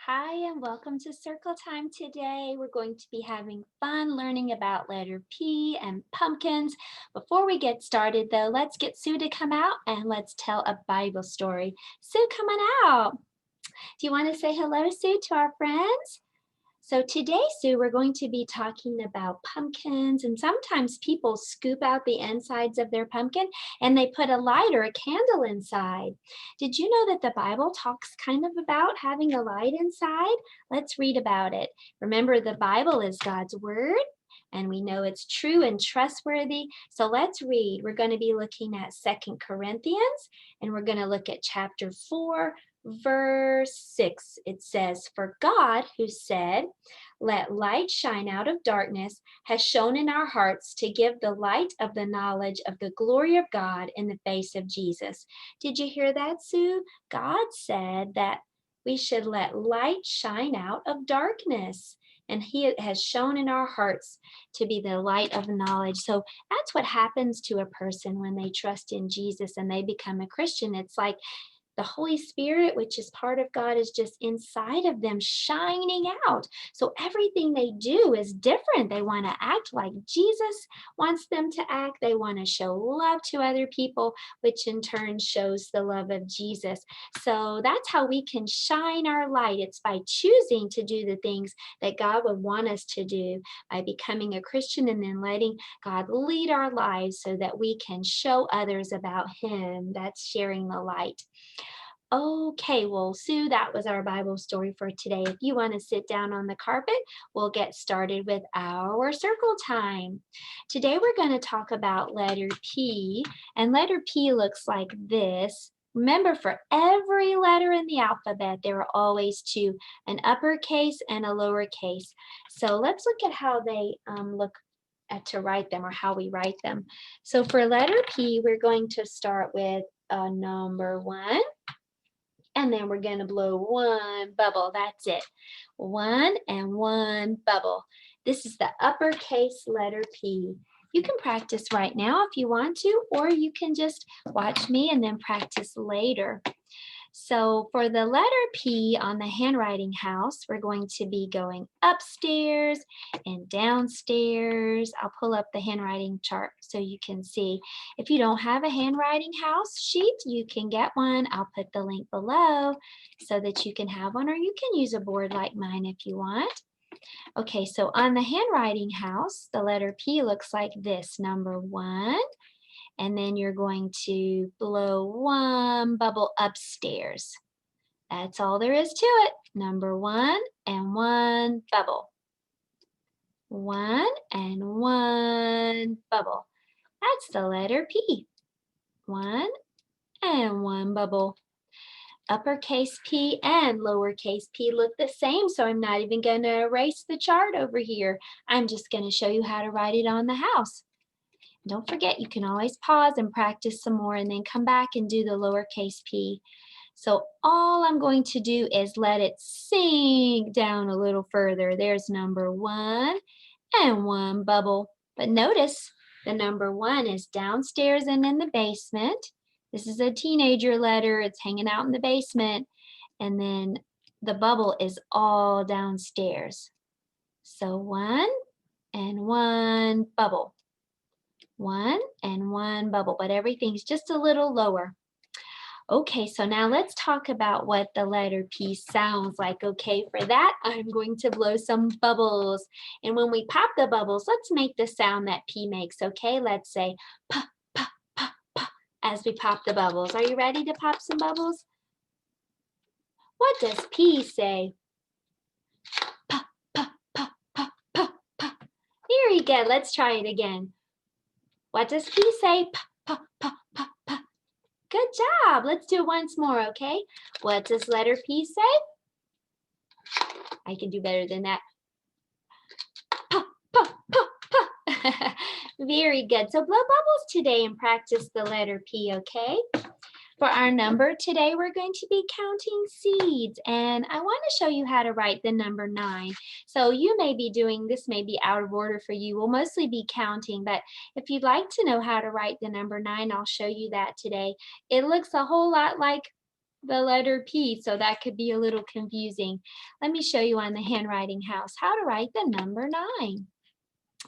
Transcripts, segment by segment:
Hi, and welcome to Circle Time today. We're going to be having fun learning about letter P and pumpkins. Before we get started, though, let's get Sue to come out and let's tell a Bible story. Sue, come on out. Do you want to say hello, Sue, to our friends? So today, Sue, we're going to be talking about pumpkins, and sometimes people scoop out the insides of their pumpkin and they put a light or a candle inside. Did you know that the Bible talks kind of about having a light inside? Let's read about it. Remember, the Bible is God's word, and we know it's true and trustworthy. So let's read. We're going to be looking at 2 Corinthians, and we're going to look at chapter 4, verse 6. It says, "For God, who said, 'Let light shine out of darkness,' has shone in our hearts to give the light of the knowledge of the glory of God in the face of Jesus." Did you hear that, Sue? God said that we should let light shine out of darkness. And He has shown in our hearts to be the light of knowledge. So that's what happens to a person when they trust in Jesus and they become a Christian. It's like the Holy Spirit, which is part of God, is just inside of them, shining out. So everything they do is different. They want to act like Jesus wants them to act. They want to show love to other people, which in turn shows the love of Jesus. So that's how we can shine our light. It's by choosing to do the things that God would want us to do, by becoming a Christian and then letting God lead our lives so that we can show others about Him. That's sharing the light. Okay, well, Sue, that was our Bible story for today. If you want to sit down on the carpet, we'll get started with our circle time. Today, we're going to talk about letter P, and letter P looks like this. Remember, for every letter in the alphabet, there are always two, an uppercase and a lowercase. So let's look at how they look at to write them, or how we write them. So for letter P, we're going to start with number 1. And then we're going to blow one bubble. That's it. 1 and 1 bubble. This is the uppercase letter P. You can practice right now if you want to, or you can just watch me and then practice later. So for the letter P on the handwriting house, we're going to be going upstairs and downstairs. I'll pull up the handwriting chart so you can see. If you don't have a handwriting house sheet, you can get one. I'll put the link below so that you can have one, or you can use a board like mine if you want. Okay, so on the handwriting house, the letter P looks like this, number 1. And then you're going to blow one bubble upstairs. That's all there is to it. Number 1 and 1 bubble. 1 and 1 bubble. That's the letter P. 1 and 1 bubble. Uppercase P and lowercase p look the same, so I'm not even going to erase the chart over here. I'm just going to show you how to write it on the house. Don't forget, you can always pause and practice some more and then come back and do the lowercase p. So all I'm going to do is let it sink down a little further. There's number 1 and 1 bubble. But notice the number 1 is downstairs and in the basement. This is a teenager letter. It's hanging out in the basement. And then the bubble is all downstairs. So 1 and 1 bubble. 1 and 1 bubble, but everything's just a little lower. Okay, so now let's talk about what the letter P sounds like. Okay, for that, I'm going to blow some bubbles. And when we pop the bubbles, let's make the sound that P makes, okay? Let's say pa, pa, pa, pa, as we pop the bubbles. Are you ready to pop some bubbles? What does P say? Pa, pa, pa, pa, pa, pa. Very good. Let's try it again. What does P say? Pa, pa, pa, pa, pa. Good job. Let's do it once more, okay? What does letter P say? I can do better than that. Pa, pa, pa, pa. Very good. So blow bubbles today and practice the letter P, okay? For our number today, we're going to be counting seeds, and I want to show you how to write the number 9. So you may be doing this, may be out of order for you. We'll mostly be counting, but if you'd like to know how to write the number 9, I'll show you that today. It looks a whole lot like the letter P, so that could be a little confusing. Let me show you on the handwriting house how to write the number 9.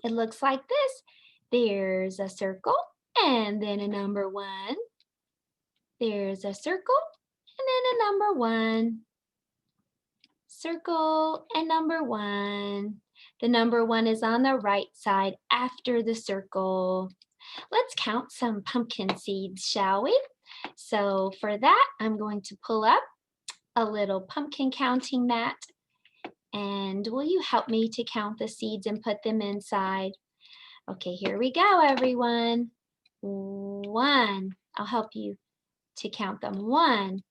It looks like this. There's a circle and then a number 1. There's a circle and then a number 1. Circle and number 1. The number 1 is on the right side after the circle. Let's count some pumpkin seeds, shall we? So for that, I'm going to pull up a little pumpkin counting mat. And will you help me to count the seeds and put them inside? Okay, here we go, everyone. 1. I'll help you to count them. 1,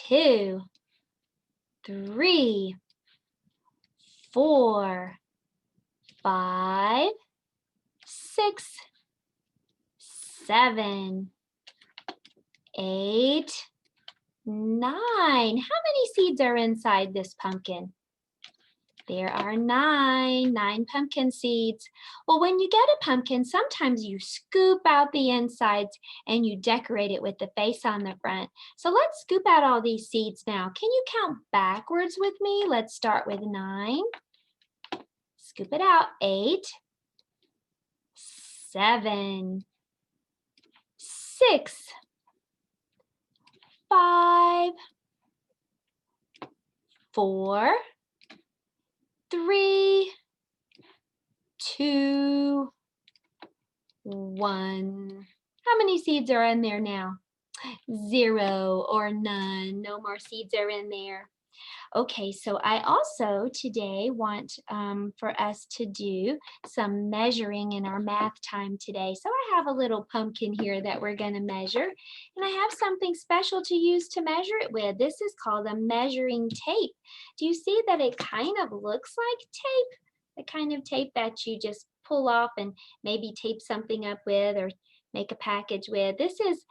2, 3, 4, 5, 6, 7, 8, 9. How many seeds are inside this pumpkin? There are 9 pumpkin seeds. Well, when you get a pumpkin, sometimes you scoop out the insides and you decorate it with the face on the front. So let's scoop out all these seeds now. Can you count backwards with me? Let's start with 9. Scoop it out. 8, 7, 6, 5, 4, 3, 2, 1. How many seeds are in there now? 0 or none. No more seeds are in there. Okay, so I also today want for us to do some measuring in our math time today. So I have a little pumpkin here that we're going to measure, and I have something special to use to measure it with. This is called a measuring tape. Do you see that it kind of looks like tape? The kind of tape that you just pull off and maybe tape something up with or make a package with. This is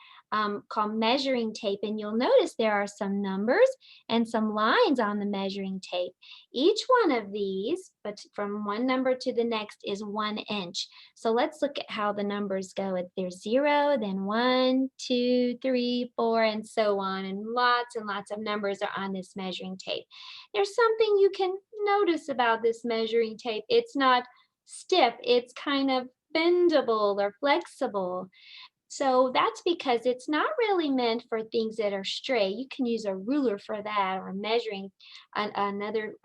called measuring tape, and you'll notice there are some numbers and some lines on the measuring tape. Each one of these, but from one number to the next, is 1 inch. So let's look at how the numbers go. There's 0, then 1, 2, 3, 4, and so on, and lots of numbers are on this measuring tape. There's something you can notice about this measuring tape. It's not stiff, it's kind of bendable or flexible. So that's because it's not really meant for things that are straight. You can use a ruler for that, or measuring another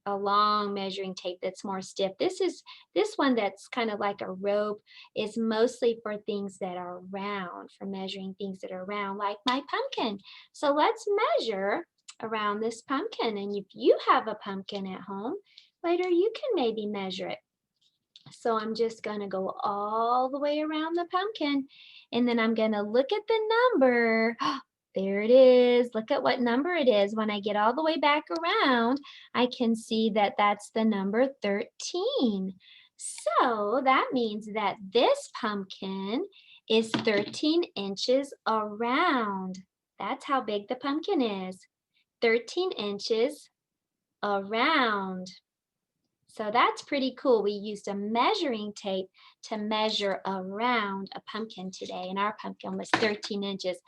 a long measuring tape that's more stiff. This one that's kind of like a rope is mostly for things that are round, for measuring things that are round, like my pumpkin. So let's measure around this pumpkin. And if you have a pumpkin at home, later you can maybe measure it. So I'm just going to go all the way around the pumpkin, and then I'm going to look at the number. There it is. Look at what number it is. When I get all the way back around, I can see that that's the number 13. So that means that this pumpkin is 13 inches around. That's how big the pumpkin is. 13 inches around. So that's pretty cool. We used a measuring tape to measure around a pumpkin today, and our pumpkin was 13 inches.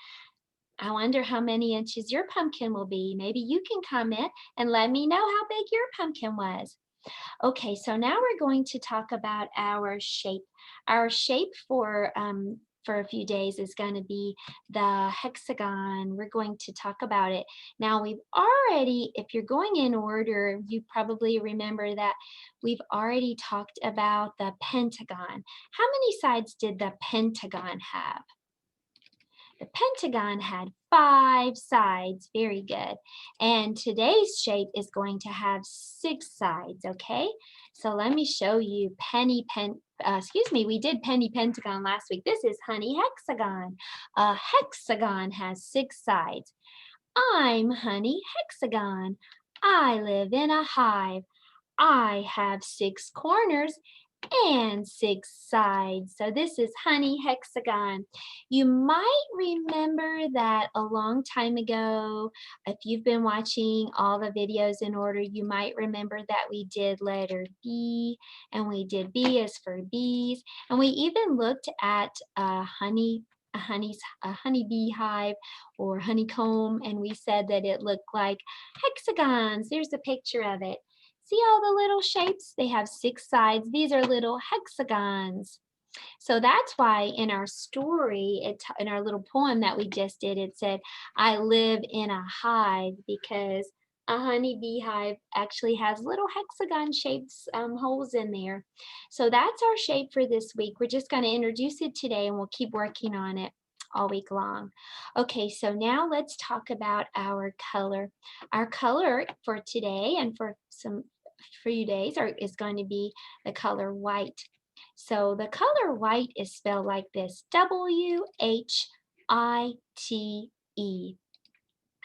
I wonder how many inches your pumpkin will be. Maybe you can comment and let me know how big your pumpkin was. Okay, so now we're going to talk about our shape. Our shape for a few days is going to be the hexagon. We're going to talk about it. Now we've already, if you're going in order, you probably remember that we've already talked about the pentagon. How many sides did the pentagon have? The pentagon had 5 sides. Very good. And today's shape is going to have 6 sides, okay? So let me show you we did penny pentagon last week. This is honey hexagon. A hexagon has 6 sides. I'm honey hexagon. I live in a hive. I have 6 corners and 6 sides. So this is honey hexagon. You might remember that a long time ago, if you've been watching all the videos in order, you might remember that we did letter B, and we did B as for bees, and we even looked at a a honeybee hive or honeycomb, and we said that it looked like hexagons. There's a picture of it. See all the little shapes? They have 6 sides. These are little hexagons. So that's why in our story, in our little poem that we just did, it said, I live in a hive, because a honeybee hive actually has little hexagon shapes, holes in there. So that's our shape for this week. We're just going to introduce it today and we'll keep working on it all week long. Okay, so now let's talk about our color. Our color for today and for some few days is going to be the color white. So the color white is spelled like this, W-H-I-T-E.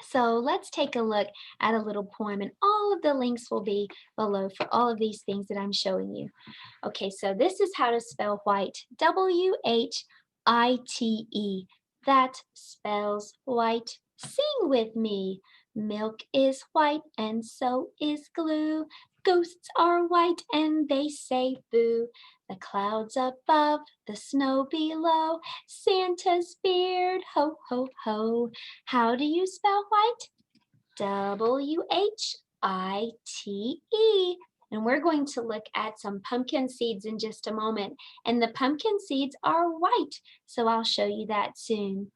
So let's take a look at a little poem, and all of the links will be below for all of these things that I'm showing you. Okay, so this is how to spell white, W-H-I-T-E. That spells white. Sing with me. Milk is white and so is glue. Ghosts are white and they say boo. The clouds above, the snow below, Santa's beard, ho, ho, ho. How do you spell white? W-H-I-T-E. And we're going to look at some pumpkin seeds in just a moment. And the pumpkin seeds are white, so I'll show you that soon.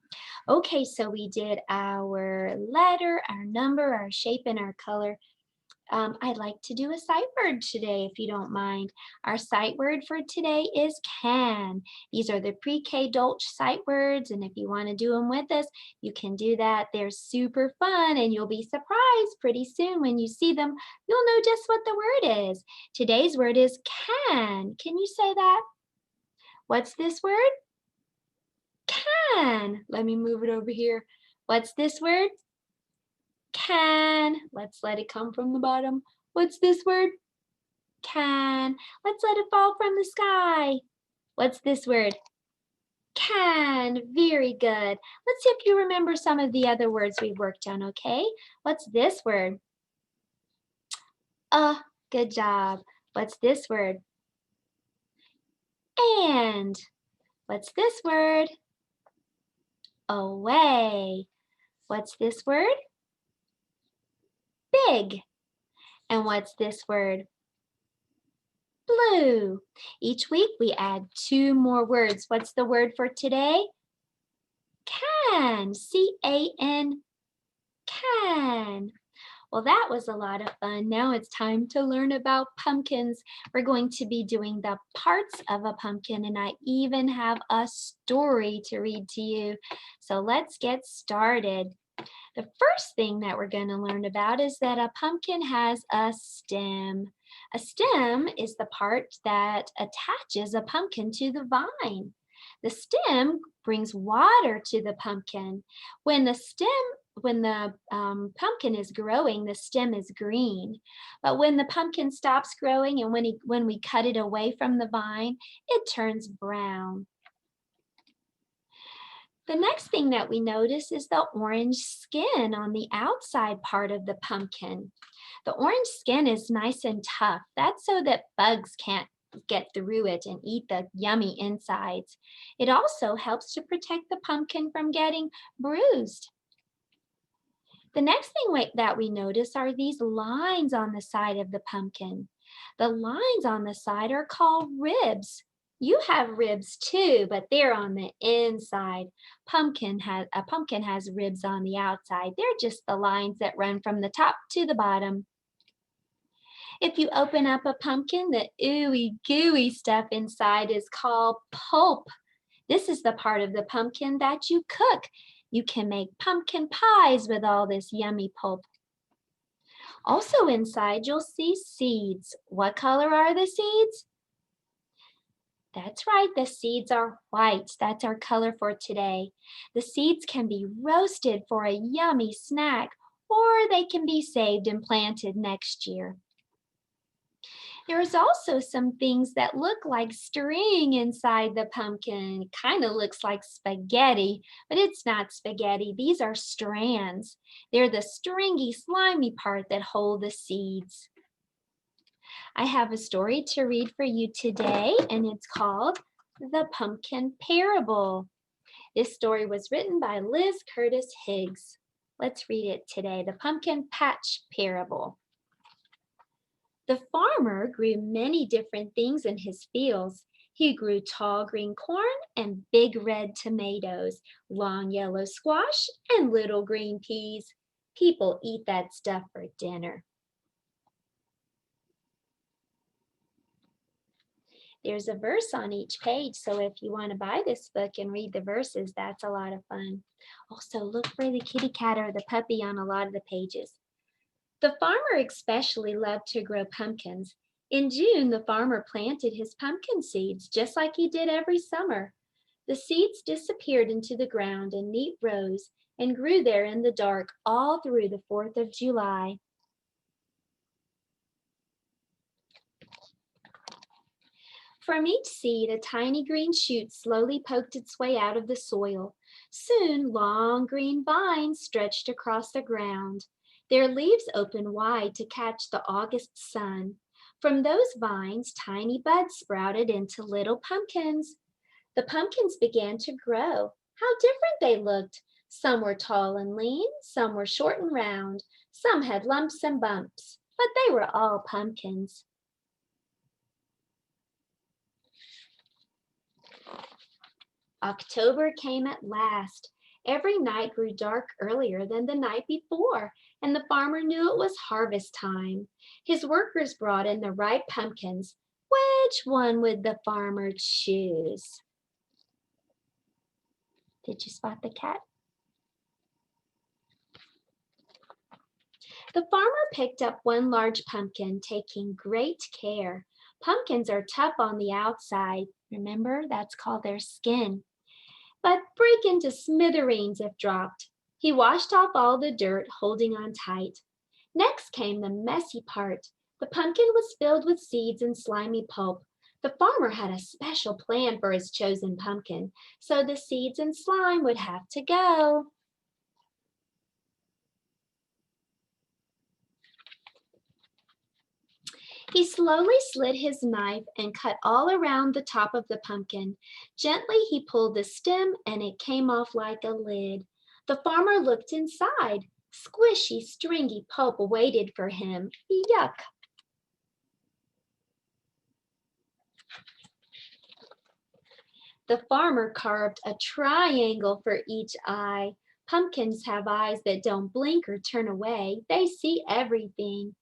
Okay, so we did our letter, our number, our shape, and our color. I'd like to do a sight word today, if you don't mind. Our sight word for today is can. These are the pre-K Dolch sight words, and if you want to do them with us, you can do that. They're super fun, and you'll be surprised pretty soon when you see them. You'll know just what the word is. Today's word is can. Can you say that? What's this word? Can. Let me move it over here. What's this word? Can. Let's let it come from the bottom. What's this word? Can. Let's let it fall from the sky. What's this word? Can. Very good. Let's see if you remember some of the other words we worked on, okay? What's this word? Good job. What's this word? And. What's this word? Away. What's this word? Big. And what's this word? Blue. Each week we add 2 more words. What's the word for today? Can. C-A-N. Can. Well, that was a lot of fun. Now it's time to learn about pumpkins. We're going to be doing the parts of a pumpkin, and I even have a story to read to you. So let's get started. The first thing that we're going to learn about is that a pumpkin has a stem. A stem is the part that attaches a pumpkin to the vine. The stem brings water to the pumpkin. When the pumpkin is growing, the stem is green. But when the pumpkin stops growing and when we cut it away from the vine, it turns brown. The next thing that we notice is the orange skin on the outside part of the pumpkin. The orange skin is nice and tough. That's so that bugs can't get through it and eat the yummy insides. It also helps to protect the pumpkin from getting bruised. The next thing that we notice are these lines on the side of the pumpkin. The lines on the side are called ribs. You have ribs too, but they're on the inside. A pumpkin has ribs on the outside. They're just the lines that run from the top to the bottom. If you open up a pumpkin, the ooey gooey stuff inside is called pulp. This is the part of the pumpkin that you cook. You can make pumpkin pies with all this yummy pulp. Also inside, you'll see seeds. What color are the seeds? That's right, the seeds are white. That's our color for today. The seeds can be roasted for a yummy snack, or they can be saved and planted next year. There's also some things that look like string inside the pumpkin. It kind of looks like spaghetti, but it's not spaghetti. These are strands. They're the stringy, slimy part that hold the seeds. I have a story to read for you today, and it's called The Pumpkin Parable. This story was written by Liz Curtis Higgs. Let's read it today, the Pumpkin Patch Parable. The farmer grew many different things in his fields. He grew tall green corn and big red tomatoes, long yellow squash and little green peas. People eat that stuff for dinner. There's a verse on each page, so if you want to buy this book and read the verses, that's a lot of fun. Also, look for the kitty cat or the puppy on a lot of the pages. The farmer especially loved to grow pumpkins. In June, the farmer planted his pumpkin seeds just like he did every summer. The seeds disappeared into the ground in neat rows and grew there in the dark all through the 4th of July. From each seed, a tiny green shoot slowly poked its way out of the soil. Soon, long green vines stretched across the ground. Their leaves opened wide to catch the August sun. From those vines, tiny buds sprouted into little pumpkins. The pumpkins began to grow. How different they looked! Some were tall and lean, some were short and round, some had lumps and bumps, but they were all pumpkins. October came at last. Every night grew dark earlier than the night before, and the farmer knew it was harvest time. His workers brought in the ripe pumpkins. Which one would the farmer choose? Did you spot the cat? The farmer picked up one large pumpkin, taking great care. Pumpkins are tough on the outside. Remember, that's called their skin, but break into smithereens if dropped. He washed off all the dirt, holding on tight. Next came the messy part. The pumpkin was filled with seeds and slimy pulp. The farmer had a special plan for his chosen pumpkin, so the seeds and slime would have to go. He slowly slid his knife and cut all around the top of the pumpkin. Gently he pulled the stem and it came off like a lid. The farmer looked inside. Squishy, stringy pulp waited for him. Yuck! The farmer carved a triangle for each eye. Pumpkins have eyes that don't blink or turn away. They see everything.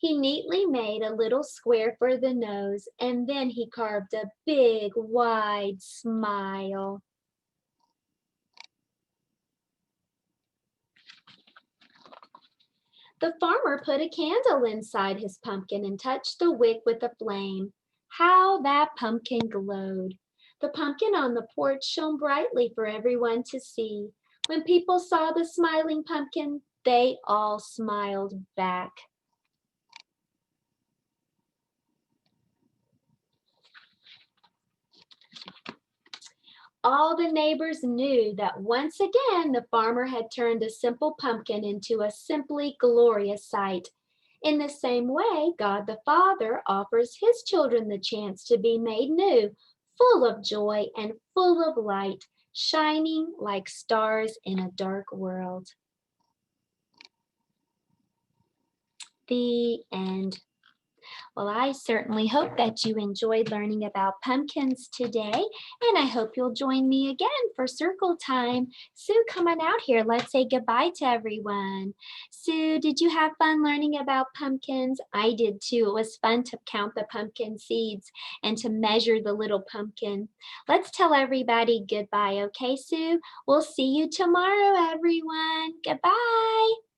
He neatly made a little square for the nose, and then he carved a big, wide smile. The farmer put a candle inside his pumpkin and touched the wick with a flame. How that pumpkin glowed! The pumpkin on the porch shone brightly for everyone to see. When people saw the smiling pumpkin, they all smiled back. All the neighbors knew that once again the farmer had turned a simple pumpkin into a simply glorious sight. In the same way, God the Father offers his children the chance to be made new, full of joy and full of light, shining like stars in a dark world. The end. Well, I certainly hope that you enjoyed learning about pumpkins today, and I hope you'll join me again for circle time. Sue, come on out here. Let's say goodbye to everyone. Sue, did you have fun learning about pumpkins? I did too. It was fun to count the pumpkin seeds and to measure the little pumpkin. Let's tell everybody goodbye, okay, Sue? We'll see you tomorrow, everyone. Goodbye.